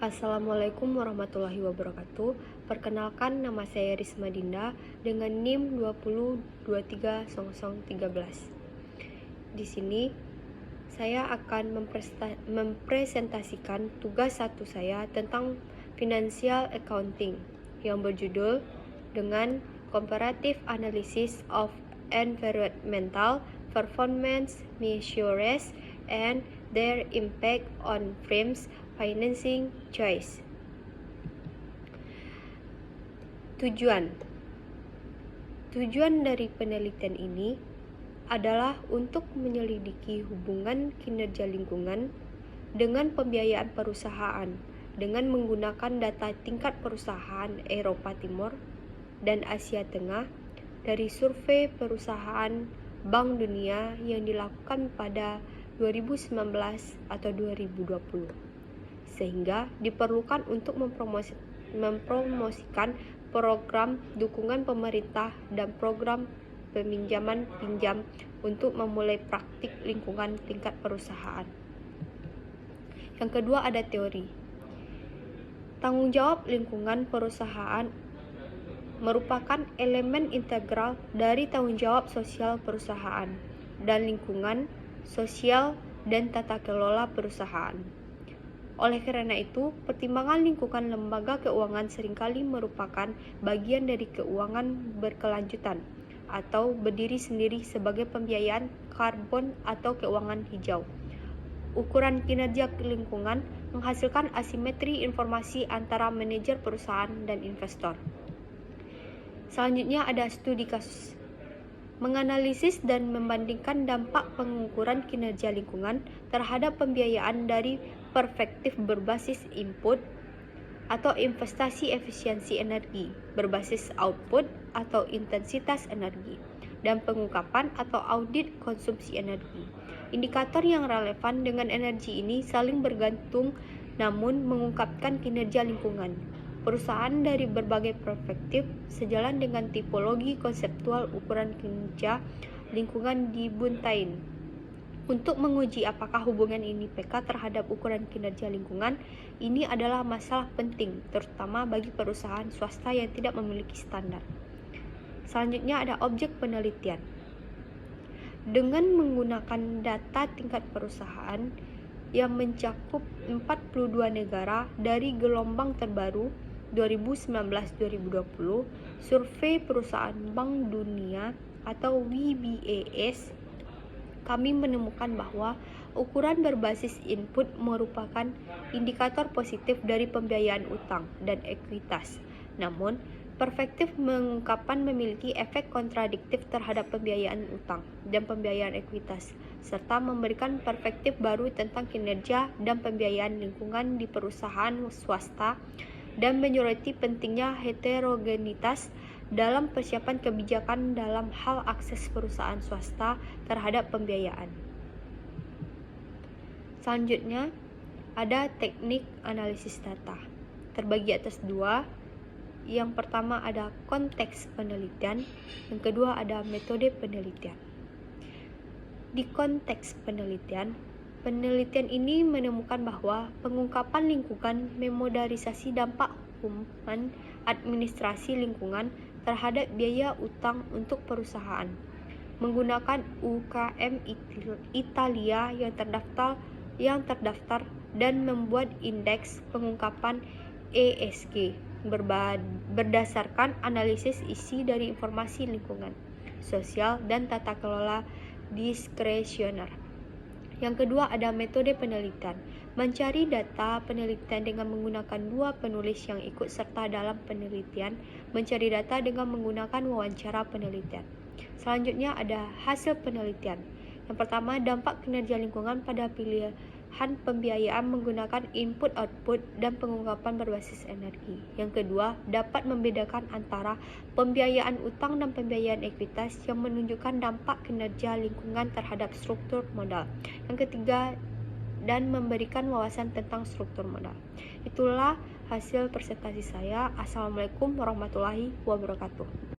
Assalamualaikum warahmatullahi wabarakatuh. Perkenalkan, nama saya Risma Dinda dengan NIM 20230013. Di sini saya akan mempresentasikan tugas 1 saya tentang Financial Accounting yang berjudul dengan Comparative Analysis of Environmental Performance Measures and their impact on firms' financing choice. Tujuan dari penelitian ini adalah untuk menyelidiki hubungan kinerja lingkungan dengan pembiayaan perusahaan dengan menggunakan data tingkat perusahaan Eropa Timur dan Asia Tengah dari survei perusahaan Bank Dunia yang dilakukan pada 2019 atau 2020, sehingga diperlukan untuk mempromosikan program dukungan pemerintah dan program peminjaman pinjam untuk memulai praktik lingkungan tingkat perusahaan. Yang kedua ada teori. Tanggung jawab lingkungan perusahaan merupakan elemen integral dari tanggung jawab sosial perusahaan dan lingkungan, sosial, dan tata kelola perusahaan. Oleh karena itu, pertimbangan lingkungan lembaga keuangan seringkali merupakan bagian dari keuangan berkelanjutan atau berdiri sendiri sebagai pembiayaan karbon atau keuangan hijau. Ukuran kinerja lingkungan menghasilkan asimetri informasi antara manajer perusahaan dan investor. Selanjutnya ada studi kasus. Menganalisis dan membandingkan dampak pengukuran kinerja lingkungan terhadap pembiayaan dari perspektif berbasis input atau investasi efisiensi energi, berbasis output atau intensitas energi, dan pengungkapan atau audit konsumsi energi. Indikator yang relevan dengan energi ini saling bergantung namun mengungkapkan kinerja lingkungan perusahaan dari berbagai perspektif sejalan dengan tipologi konseptual ukuran kinerja lingkungan di Buntain. Untuk menguji apakah hubungan ini PK terhadap ukuran kinerja lingkungan, ini adalah masalah penting, terutama bagi perusahaan swasta yang tidak memiliki standar. Selanjutnya ada objek penelitian. Dengan menggunakan data tingkat perusahaan yang mencakup 42 negara dari gelombang terbaru 2019-2020, survei perusahaan Bank Dunia atau WBAS, kami menemukan bahwa ukuran berbasis input merupakan indikator positif dari pembiayaan utang dan ekuitas. Namun, perspektif pengungkapan memiliki efek kontradiktif terhadap pembiayaan utang dan pembiayaan ekuitas, serta memberikan perspektif baru tentang kinerja dan pembiayaan lingkungan di perusahaan swasta dan menyoroti pentingnya heterogenitas dalam persiapan kebijakan dalam hal akses perusahaan swasta terhadap pembiayaan. Selanjutnya, ada teknik analisis data. Terbagi atas 2. Yang pertama ada konteks penelitian, yang kedua ada metode penelitian. Di konteks penelitian ini menemukan bahwa pengungkapan lingkungan memodarisasi dampak hukuman administrasi lingkungan terhadap biaya utang untuk perusahaan menggunakan UKM Italia yang terdaftar dan membuat indeks pengungkapan ESG berdasarkan analisis isi dari informasi lingkungan, sosial, dan tata kelola diskresioner. Yang kedua ada metode penelitian. Mencari data penelitian dengan menggunakan 2 penulis yang ikut serta dalam penelitian, mencari data dengan menggunakan wawancara penelitian. Selanjutnya ada hasil penelitian. Yang pertama, dampak kinerja lingkungan pada pilihan pembiayaan menggunakan input-output dan pengungkapan berbasis energi. Yang kedua, dapat membedakan antara pembiayaan utang dan pembiayaan ekuitas yang menunjukkan dampak kinerja lingkungan terhadap struktur modal. Yang ketiga, dan memberikan wawasan tentang struktur modal. Itulah hasil presentasi saya. Assalamualaikum warahmatullahi wabarakatuh.